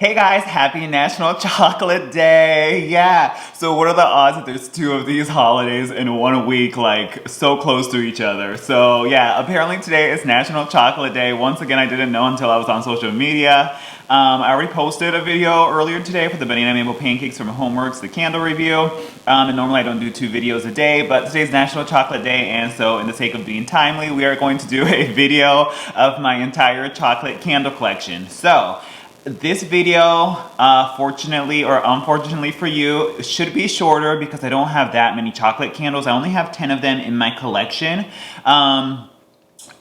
Hey guys, happy National Chocolate Day! Yeah, so what are the odds that there's two of these holidays in 1 week, like so close to each other? So yeah, apparently today is National Chocolate Day. Once again, I didn't know until I was on social media. I already posted a video earlier today for the banana maple pancakes from Homeworks, the candle review. And normally I don't do 2 videos a day, but today's National Chocolate Day, and so in the sake of being timely, we are going to do a video of my entire chocolate candle collection. So, this video, fortunately or unfortunately for you, should be shorter because I don't have that many chocolate candles. I only have 10 of them in my collection.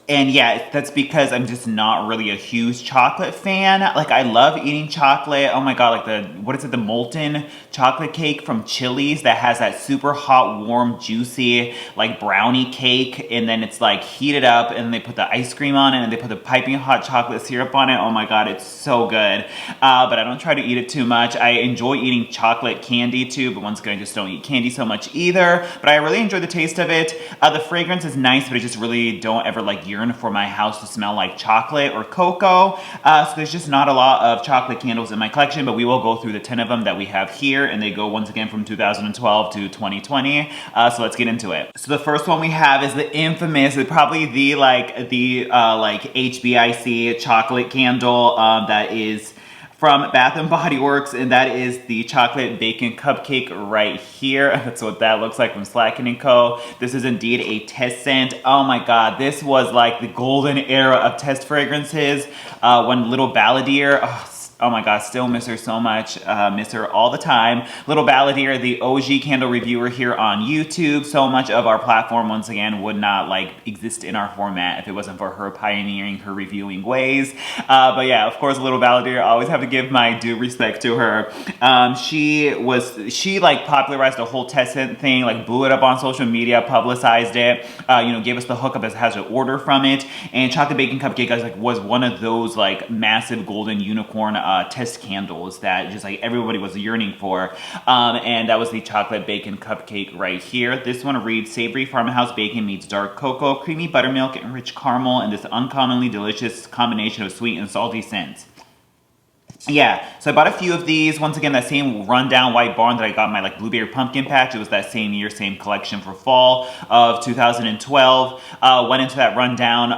And yeah, that's because I'm just not really a huge chocolate fan. Like, I love eating chocolate. Oh my god, like the molten chocolate cake from Chili's that has that super hot, warm, juicy, like brownie cake. And then it's like heated up and they put the ice cream on it and they put the piping hot chocolate syrup on it. Oh my god, it's so good. But I don't try to eat it too much. I enjoy eating chocolate candy too, but once again, I just don't eat candy so much either. But I really enjoy the taste of it. The fragrance is nice, but I just really don't ever like yearn for my house to smell like chocolate or cocoa. So there's just not a lot of chocolate candles in my collection, but we will go through the 10 of them that we have here, and they go once again from 2012 to 2020. So let's get into it. So the first one we have is the infamous, probably the HBIC chocolate candle that is from Bath & Body Works, and that is the chocolate bacon cupcake right here. That's what that looks like from Slacken & Co. This is indeed a test scent. Oh my god, this was like the golden era of test fragrances when Little Balladeer, oh my god, still miss her so much. Miss her all the time. Little Balladeer, the OG candle reviewer here on YouTube. So much of our platform, once again, would not like exist in our format if it wasn't for her pioneering her reviewing ways. But yeah, of course, Little Balladeer, I always have to give my due respect to her. She like popularized the whole test scent thing, like blew it up on social media, publicized it, gave us the hookup as has an order from it. And Chocolate Bacon Cupcake was one of those like massive golden unicorn test candles that just like everybody was yearning for. And that was the Chocolate Bacon Cupcake right here. This one reads, savory farmhouse bacon meets dark cocoa, creamy buttermilk, and rich caramel, and this uncommonly delicious combination of sweet and salty scents. Yeah, so I bought a few of these. Once again, that same rundown White Barn that I got my like blueberry pumpkin patch. It was that same year, same collection for fall of 2012. Went into that rundown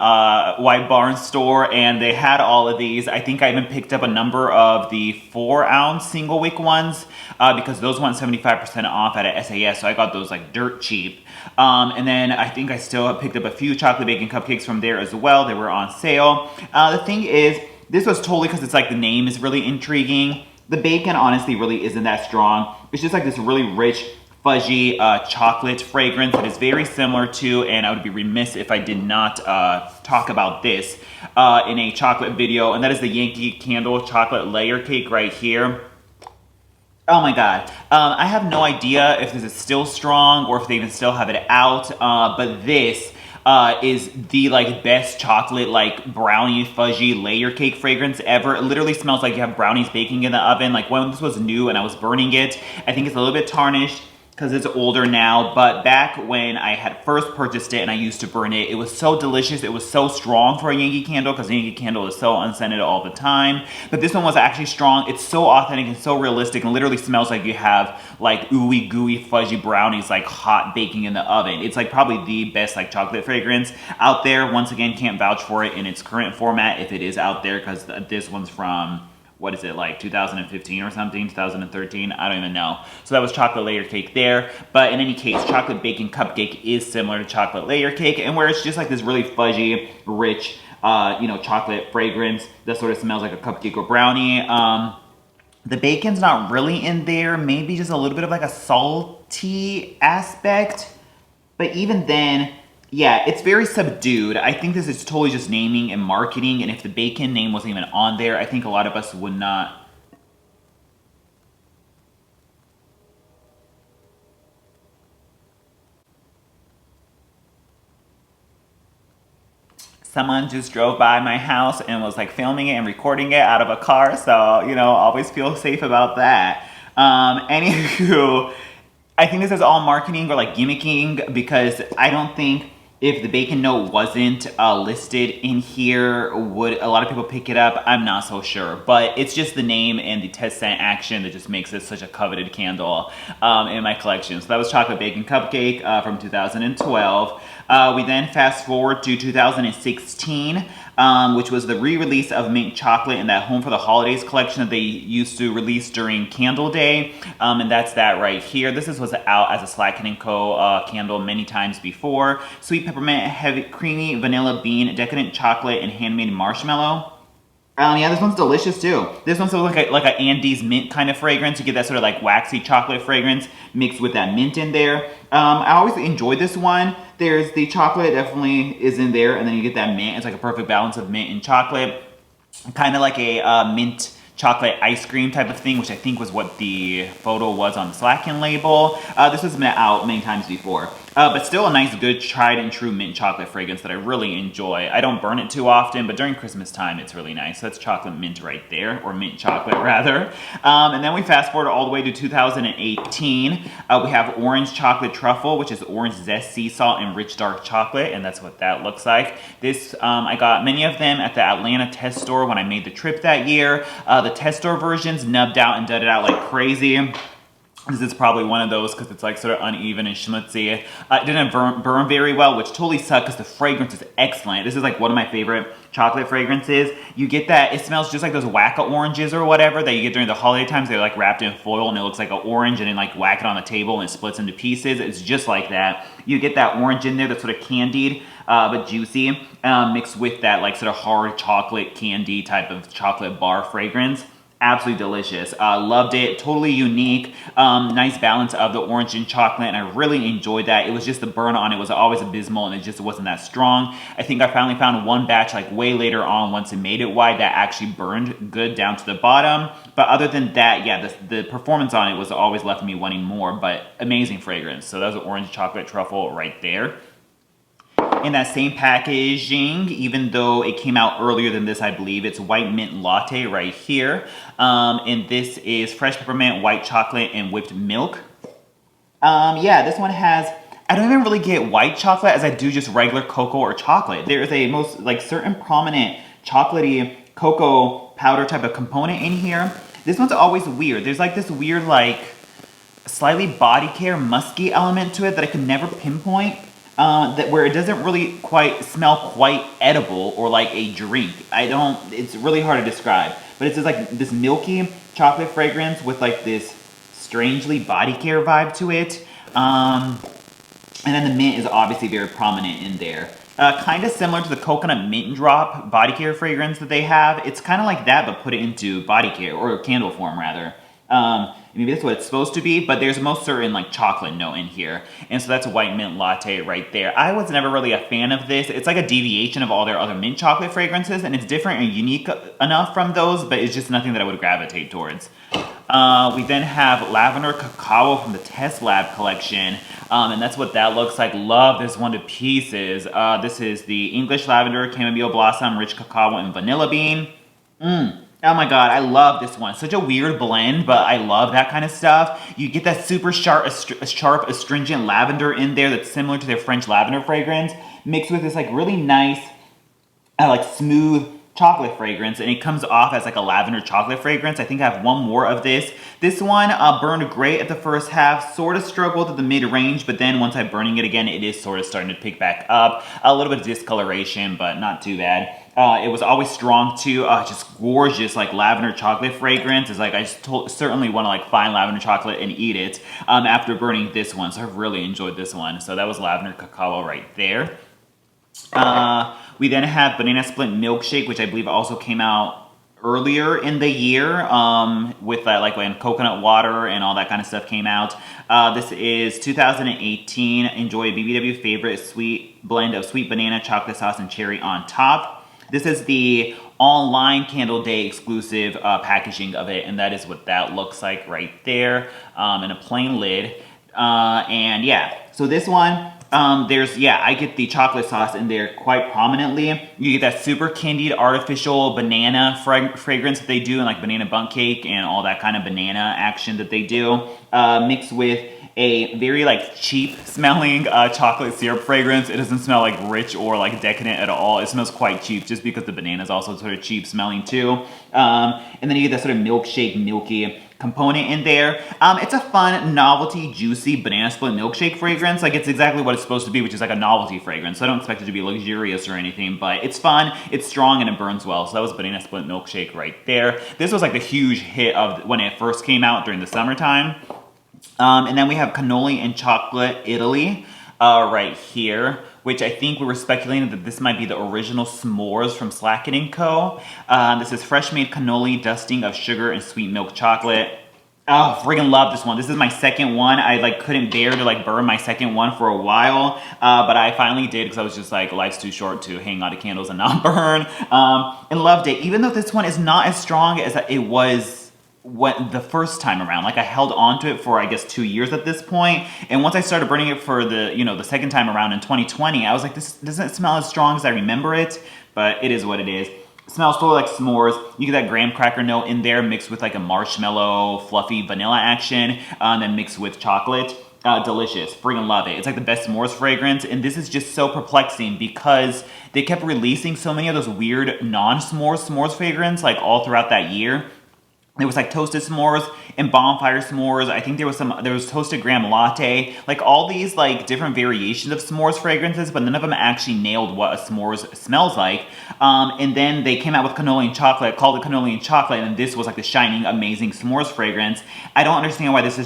White Barn store and they had all of these. I think I even picked up a number of the 4-ounce single wick ones because those went 75% off at a SAS. So I got those like dirt cheap. And then I think I still picked up a few chocolate bacon cupcakes from there as well. They were on sale. The thing is, this was totally because it's like the name is really intriguing. The bacon honestly really isn't that strong. It's just like this really rich, fudgy chocolate fragrance that is very similar to, and I would be remiss if I did not talk about this in a chocolate video, and that is the Yankee Candle chocolate layer cake right here. Oh my god. I have no idea if this is still strong or if they even still have it out, but this is the like best chocolate like brownie fudgy layer cake fragrance ever. It literally smells like you have brownies baking in the oven. Like when this was new and I was burning it, I think it's a little bit tarnished because it's older now, but back when I had first purchased it and I used to burn it, it was so delicious. It was so strong for a Yankee Candle because Yankee Candle is so unscented all the time. But this one was actually strong. It's so authentic and so realistic and literally smells like you have like ooey gooey fudgy brownies like hot baking in the oven. It's like probably the best like chocolate fragrance out there. Once again, can't vouch for it in its current format if it is out there because this one's from, what is it, like 2015 or something, 2013, I don't even know. So that was chocolate layer cake there. But in any case, chocolate bacon cupcake is similar to chocolate layer cake, and where it's just like this really fudgy, rich, chocolate fragrance that sort of smells like a cupcake or brownie. The bacon's not really in there, maybe just a little bit of like a salty aspect. But even then, yeah, it's very subdued. I think this is totally just naming and marketing, and if the bacon name wasn't even on there, I think a lot of us would not. Someone just drove by my house and was like filming it and recording it out of a car, so, always feel safe about that. Anywho, I think this is all marketing or like gimmicking because I don't think If the bacon note wasn't listed in here, would a lot of people pick it up? I'm not so sure, but it's just the name and the test scent action that just makes this such a coveted candle in my collection. So that was Chocolate Bacon Cupcake from 2012. We then fast forward to 2016, which was the re-release of Mint Chocolate in that Home for the Holidays collection that they used to release during Candle Day, and that's that right here. This was out as a Slacken & Co. Candle many times before. Sweet peppermint, heavy, creamy vanilla bean, decadent chocolate, and handmade marshmallow. Yeah, this one's delicious too. This one's sort of like a Andes mint kind of fragrance. You get that sort of like waxy chocolate fragrance mixed with that mint in there. I always enjoyed this one. There's the chocolate definitely is in there, and then you get that mint. It's like a perfect balance of mint and chocolate. Kind of like a mint chocolate ice cream type of thing, which I think was what the photo was on the Slacken label. This has been out many times before. But still a nice, good, tried and true mint chocolate fragrance that I really enjoy. I don't burn it too often, but during Christmas time, it's really nice. So that's chocolate mint right there, or mint chocolate rather. And then we fast forward all the way to 2018. We have orange chocolate truffle, which is orange zest, sea salt, and rich dark chocolate, and that's what that looks like. This, I got many of them at the Atlanta test store when I made the trip that year. The test store versions nubbed out and dudded out like crazy. This is probably one of those because it's like sort of uneven and schmutzy. It didn't burn very well, which totally sucked because the fragrance is excellent. This is like one of my favorite chocolate fragrances. You get that, it smells just like those Wacka oranges or whatever that you get during the holiday times. They're like wrapped in foil and it looks like an orange, and then like whack it on the table and it splits into pieces. It's just like that. You get that orange in there that's sort of candied but juicy, mixed with that like sort of hard chocolate candy type of chocolate bar fragrance. Absolutely delicious. Loved it. Totally unique. Nice balance of the orange and chocolate, and I really enjoyed that. It was just the burn on it was always abysmal, and it just wasn't that strong. I think I finally found one batch like way later on once it made it wide that actually burned good down to the bottom. But other than that, yeah, the performance on it was always left me wanting more, but amazing fragrance. So that was an orange chocolate truffle right there. In that same packaging, even though it came out earlier than this, I believe, it's white mint latte right here. And this is fresh peppermint, white chocolate, and whipped milk. Yeah, this one has, I don't even really get white chocolate as I do just regular cocoa or chocolate. There is a most, like, certain prominent chocolatey cocoa powder type of component in here. This one's always weird. There's like this weird, like, slightly body care musky element to it that I can never pinpoint. That where it doesn't really quite smell quite edible or like a drink. It's really hard to describe. But it's just like this milky chocolate fragrance with like this strangely body care vibe to it. And then the mint is obviously very prominent in there. Kind of similar to the coconut mint drop body care fragrance that they have. It's kind of like that, but put it into body care, or candle form rather. Maybe that's what it's supposed to be, but there's a most certain like chocolate note in here. And so that's a white mint latte right there. I was never really a fan of this. It's like a deviation of all their other mint chocolate fragrances, and it's different and unique enough from those, but it's just nothing that I would gravitate towards. We then have Lavender Cacao from the Test Lab collection, and that's what that looks like. Love this one to pieces. This is the English Lavender, Chamomile Blossom, Rich Cacao, and Vanilla Bean. Oh my god, I love this one. Such a weird blend, but I love that kind of stuff. You get that super sharp, astringent lavender in there that's similar to their French lavender fragrance, mixed with this like really nice, like smooth chocolate fragrance, and it comes off as like a lavender chocolate fragrance. I think I have one more of this. This one burned great at the first half, sort of struggled at the mid-range, but then once I'm burning it again, it is sort of starting to pick back up. A little bit of discoloration, but not too bad. It was always strong too, just gorgeous like lavender chocolate fragrance. It's like I just certainly want to like find lavender chocolate and eat it after burning this one, so I've really enjoyed this one. So that was Lavender Cacao right there. We then have Banana Split Milkshake, which I believe also came out earlier in the year with that, like when coconut water and all that kind of stuff came out. This is 2018. Enjoy a BBW favorite sweet blend of sweet banana, chocolate sauce, and cherry on top. This is the online Candle Day exclusive packaging of it, and that is what that looks like right there in a plain lid. And yeah, so this one, I get the chocolate sauce in there quite prominently. You get that super candied artificial banana fragrance that they do, and like banana bundt cake and all that kind of banana action that they do, mixed with a very like cheap smelling chocolate syrup fragrance. It doesn't smell like rich or like decadent at all. It smells quite cheap just because the banana is also sort of cheap smelling too. And then you get that sort of milkshake milky component in there. It's a fun, novelty, juicy banana split milkshake fragrance. Like, it's exactly what it's supposed to be, which is like a novelty fragrance. So I don't expect it to be luxurious or anything, but it's fun, it's strong, and it burns well. So that was banana split milkshake right there. This was like the huge hit of when it first came out during the summertime. And then we have cannoli and chocolate Italy right here, which I think we were speculating that this might be the original s'mores from Slacken & Co. This is fresh made cannoli dusting of sugar and sweet milk chocolate. Oh, friggin' love this one. This is my second one. I like couldn't bear to like burn my second one for a while, but I finally did because I was just like, life's too short to hang out of candles and not burn. And loved it, even though this one is not as strong as it was the first time around. Like, I held on to it for, I guess, 2 years at this point, and once I started burning it for the, the second time around in 2020, I was like, this doesn't smell as strong as I remember it, but it is what it is. It smells totally like s'mores. You get that graham cracker note in there mixed with like a marshmallow, fluffy vanilla action, and then mixed with chocolate. Delicious. Freaking love it. It's like the best s'mores fragrance, and this is just so perplexing because they kept releasing so many of those weird non-s'mores fragrance like all throughout that year. There was like toasted s'mores and bonfire s'mores. I think there was toasted graham latte, like all these like different variations of s'mores fragrances, but none of them actually nailed what a s'mores smells like. And then they came out with cannoli and chocolate, called it cannoli and chocolate, and this was like the shining, amazing s'mores fragrance. I don't understand why this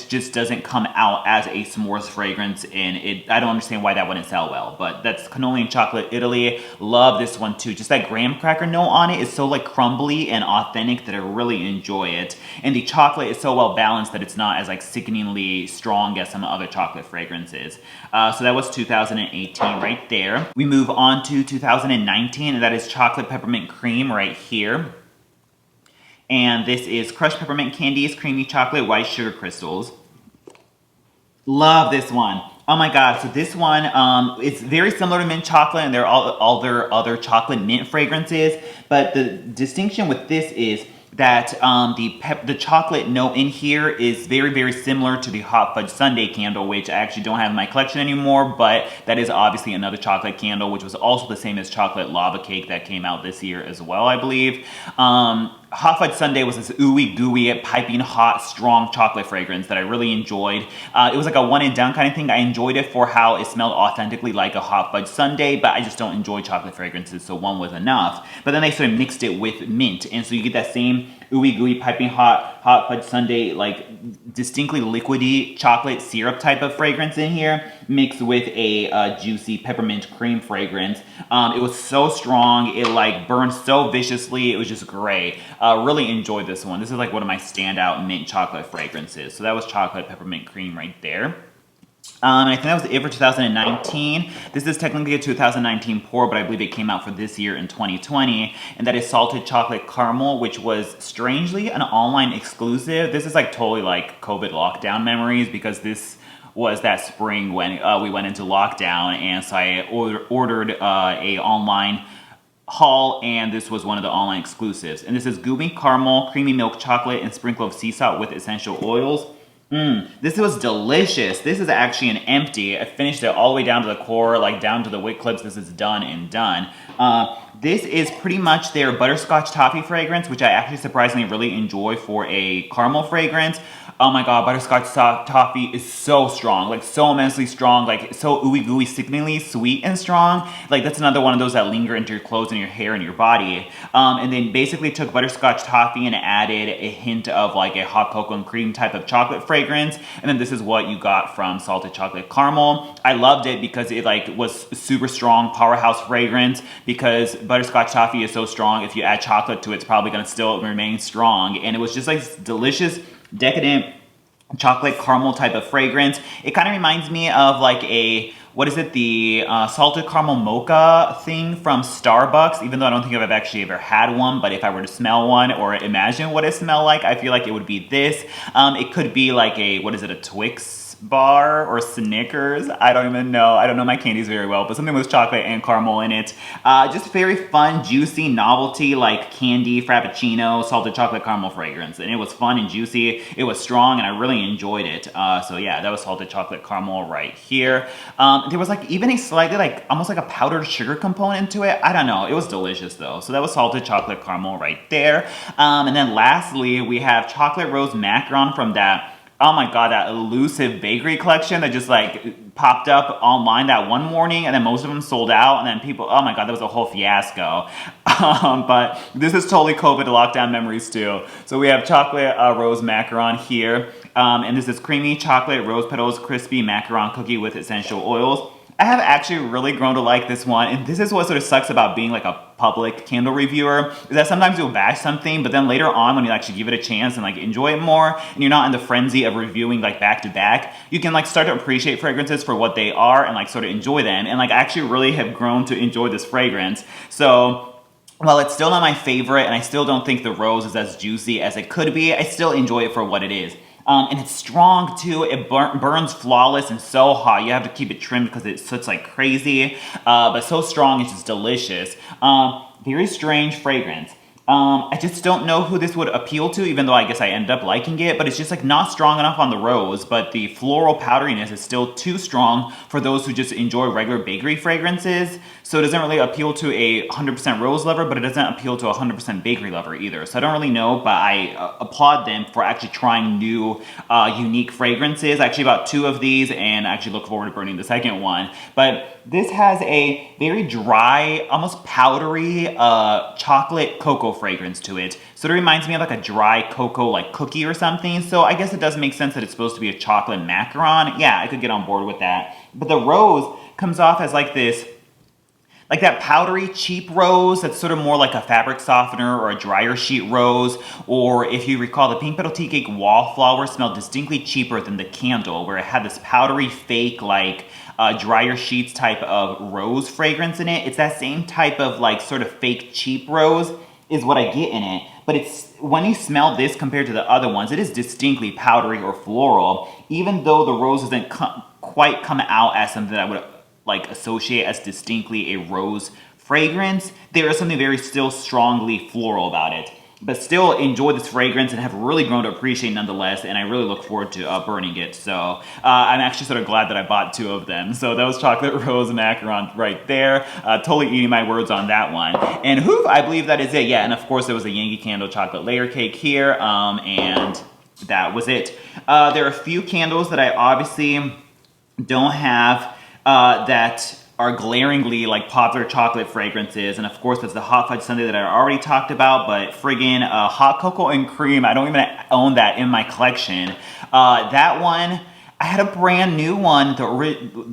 just doesn't come out as a s'mores fragrance, and I don't understand why that wouldn't sell well, but that's cannoli and chocolate Italy. Love this one too. Just that graham cracker note on it is so like crumbly and authentic that I really enjoy it. And the chocolate is so well balanced that it's not as like sickeningly strong as some other chocolate fragrances. So that was 2018 right there. We move on to 2019, and that is chocolate peppermint cream right here. And this is crushed peppermint candies, creamy chocolate, white sugar crystals. Love this one. Oh my god, so this one, it's very similar to mint chocolate, and there are all their other chocolate mint fragrances, but the distinction with this is that the chocolate note in here is very, very similar to the Hot Fudge Sundae candle, which I actually don't have in my collection anymore, but that is obviously another chocolate candle, which was also the same as chocolate lava cake that came out this year as well, I believe. Hot Fudge Sundae was this ooey gooey, piping hot, strong chocolate fragrance that I really enjoyed. It was like a one and done kind of thing. I enjoyed it for how it smelled authentically like a Hot Fudge Sundae, but I just don't enjoy chocolate fragrances, so one was enough. But then they sort of mixed it with mint, and so you get that same ooey gooey, piping hot Hot Fudge Sundae, like distinctly liquidy chocolate syrup type of fragrance in here, mixed with a juicy peppermint cream fragrance. It was so strong, it like burned so viciously, it was just great. Really enjoyed this one. This is like one of my standout mint chocolate fragrances. So that was chocolate peppermint cream right there. And I think that was it for 2019. This is technically a 2019 pour, but I believe it came out for this year in 2020. And that is Salted Chocolate Caramel, which was strangely an online exclusive. This is like totally like COVID lockdown memories, because this was that spring when we went into lockdown, and so I ordered a online haul, and this was one of the online exclusives. And this is Gooey Caramel, Creamy Milk Chocolate, and Sprinkle of Sea Salt with Essential Oils. This was delicious. This is actually an empty. I finished it all the way down to the core, like down to the wick clips. This is done and done. This is pretty much their butterscotch toffee fragrance, which I actually surprisingly really enjoy for a caramel fragrance. Oh my god, butterscotch toffee is so strong, like so immensely strong, like so ooey gooey, sickeningly sweet and strong. Like that's another one of those that linger into your clothes and your hair and your body. And then basically took butterscotch toffee and added a hint of like a hot cocoa and cream type of chocolate fragrance. And then this is what you got from Salted Chocolate Caramel. I loved it because it like was super strong powerhouse fragrance, because butterscotch toffee is so strong. If you add chocolate to it, it's probably gonna still remain strong. And it was just like delicious, decadent chocolate caramel type of fragrance. It kind of reminds me of like a what is it, the salted caramel mocha thing from Starbucks, even though I don't think I've actually ever had one, but if I were to smell one or imagine what it smelled like, I feel like it would be this. It could be like a, what is it, a Twix bar or Snickers. I don't even know. I don't know my candies very well, but something with chocolate and caramel in it. Just very fun, juicy, novelty, like candy, frappuccino, salted chocolate caramel fragrance. And it was fun and juicy. It was strong and I really enjoyed it. So yeah, that was salted chocolate caramel right here. There was like even a slightly like, almost like a powdered sugar component to it. I don't know. It was delicious though. So that was salted chocolate caramel right there. And then lastly, we have chocolate rose macaron from that, oh my god, that elusive bakery collection that just like popped up online that one morning, and then most of them sold out, and then people, oh my god, that was a whole fiasco. But this is totally COVID lockdown memories too. So we have chocolate rose macaron here, and this is creamy chocolate rose petals crispy macaron cookie with essential oils. I have actually really grown to like this one, and this is what sort of sucks about being like a public candle reviewer, is that sometimes you'll bash something, but then later on when you actually give it a chance and like enjoy it more, and you're not in the frenzy of reviewing like back to back, you can like start to appreciate fragrances for what they are and like sort of enjoy them, and like I actually really have grown to enjoy this fragrance. So while it's still not my favorite, and I still don't think the rose is as juicy as it could be, I still enjoy it for what it is. And it's strong too. It burns flawless and so hot. You have to keep it trimmed because it soots like crazy. But so strong, it's just delicious. Very strange fragrance. I just don't know who this would appeal to, even though I guess I ended up liking it, but it's just like not strong enough on the rose, but the floral powderiness is still too strong for those who just enjoy regular bakery fragrances. So it doesn't really appeal to a 100% rose lover, but it doesn't appeal to a 100% bakery lover either. So I don't really know, but I applaud them for actually trying new, unique fragrances. I actually bought 2 of these, and I actually look forward to burning the second one. But this has a very dry, almost powdery chocolate cocoa fragrance to it. So it reminds me of like a dry cocoa like cookie or something. So I guess it does make sense that it's supposed to be a chocolate macaron. Yeah, I could get on board with that. But the rose comes off as like this, like that powdery cheap rose that's sort of more like a fabric softener or a dryer sheet rose, or if you recall, the Pink Petal Tea Cake wallflower smelled distinctly cheaper than the candle, where it had this powdery fake like dryer sheets type of rose fragrance in it. It's that same type of like sort of fake cheap rose is what I get in it. But it's, when you smell this compared to the other ones, it is distinctly powdery or floral, even though the rose doesn't quite come out as something that I would like associate as distinctly a rose fragrance. There is something very still strongly floral about it, but still enjoy this fragrance and have really grown to appreciate nonetheless, and I really look forward to burning it. So I'm actually sort of glad that I bought 2 of them. So that was chocolate rose macaron right there. Totally eating my words on that one. And whew, I believe that is it. Yeah, and of course there was a Yankee Candle chocolate layer cake here, and that was it. There are a few candles that I obviously don't have that are glaringly like popular chocolate fragrances, and of course that's the Hot Fudge Sundae that I already talked about, but friggin' Hot Cocoa and Cream, I don't even own that in my collection. That one, I had a brand new one,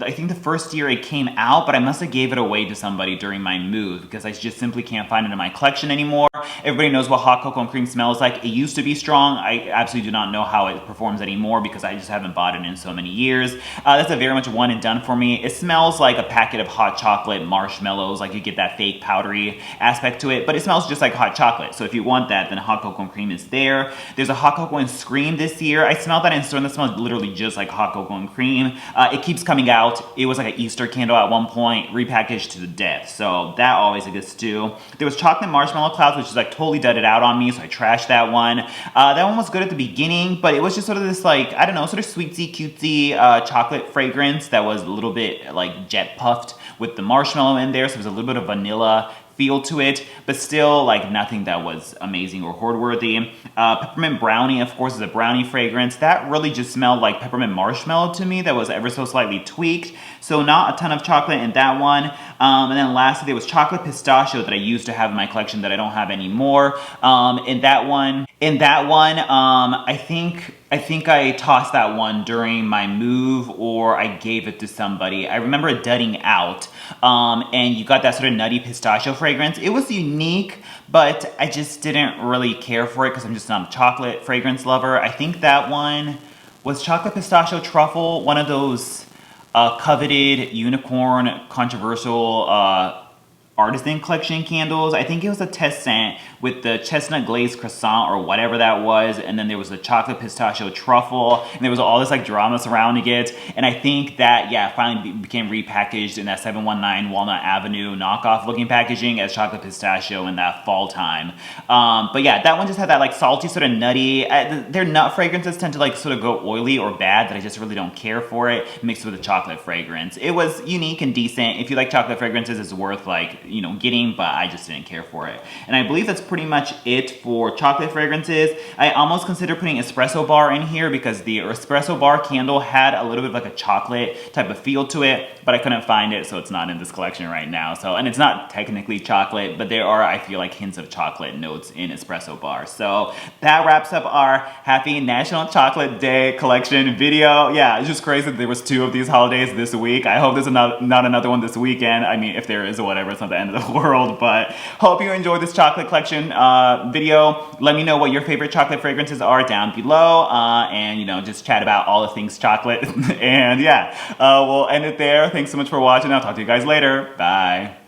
I think the first year it came out, but I must have gave it away to somebody during my move because I just simply can't find it in my collection anymore. Everybody knows what Hot Cocoa and Cream smells like. It used to be strong. I absolutely do not know how it performs anymore because I just haven't bought it in so many years. That's a very much one and done for me. It smells like a packet of hot chocolate marshmallows, like you get that fake powdery aspect to it, but it smells just like hot chocolate. So if you want that, then Hot Cocoa and Cream is there. There's a Hot Cocoa and Scream this year. I smelled that in store and that smells literally just like Hot Cocoa and Cream. It keeps coming out. It was like an Easter candle at one point, repackaged to the death. So that always a good stew. There was Chocolate Marshmallow Clouds, which is like totally dudded out on me, so I trashed that one. That one was good at the beginning, but it was just sort of this like, I don't know, sort of sweetsy, cutesy chocolate fragrance that was a little bit like jet puffed with the marshmallow in there, so there's a little bit of vanilla feel to it, but still like nothing that was amazing or hoard worthy. Peppermint Brownie, of course, is a brownie fragrance. That really just smelled like peppermint marshmallow to me that was ever so slightly tweaked. So not a ton of chocolate in that one. And then lastly, there was Chocolate Pistachio that I used to have in my collection that I don't have anymore. In that one, I think I tossed that one during my move, or I gave it to somebody. I remember it dudding out, and you got that sort of nutty pistachio fragrance. It was unique, but I just didn't really care for it because I'm just not a chocolate fragrance lover. I think that one was Chocolate Pistachio Truffle, one of those coveted unicorn controversial artisan collection candles. I think it was a test scent with the chestnut glazed croissant or whatever that was, and then there was the chocolate pistachio truffle, and there was all this like drama surrounding it. And I think that, yeah, finally became repackaged in that 719 Walnut Avenue knockoff looking packaging as chocolate pistachio in that fall time. But yeah, that one just had that like salty sort of nutty, their nut fragrances tend to like sort of go oily or bad that I just really don't care for it, mixed with a chocolate fragrance. It was unique and decent. If you like chocolate fragrances, it's worth like, you know, getting, but I just didn't care for it. And I believe that's pretty much it for chocolate fragrances. I almost consider putting espresso bar in here because the espresso bar candle had a little bit of like a chocolate type of feel to it, but I couldn't find it, so it's not in this collection right now. So, and it's not technically chocolate, but there are, I feel like, hints of chocolate notes in espresso bar. So that wraps up our Happy National Chocolate Day collection video. Yeah, it's just crazy that there was 2 of these holidays this week. I hope there's not another one this weekend. I mean, if there is or whatever, it's not the end of the world, but hope you enjoyed this chocolate collection video. Let me know what your favorite chocolate fragrances are down below, and, you know, just chat about all the things chocolate. And yeah, we'll end it there. Thanks so much for watching. I'll talk to you guys later. Bye.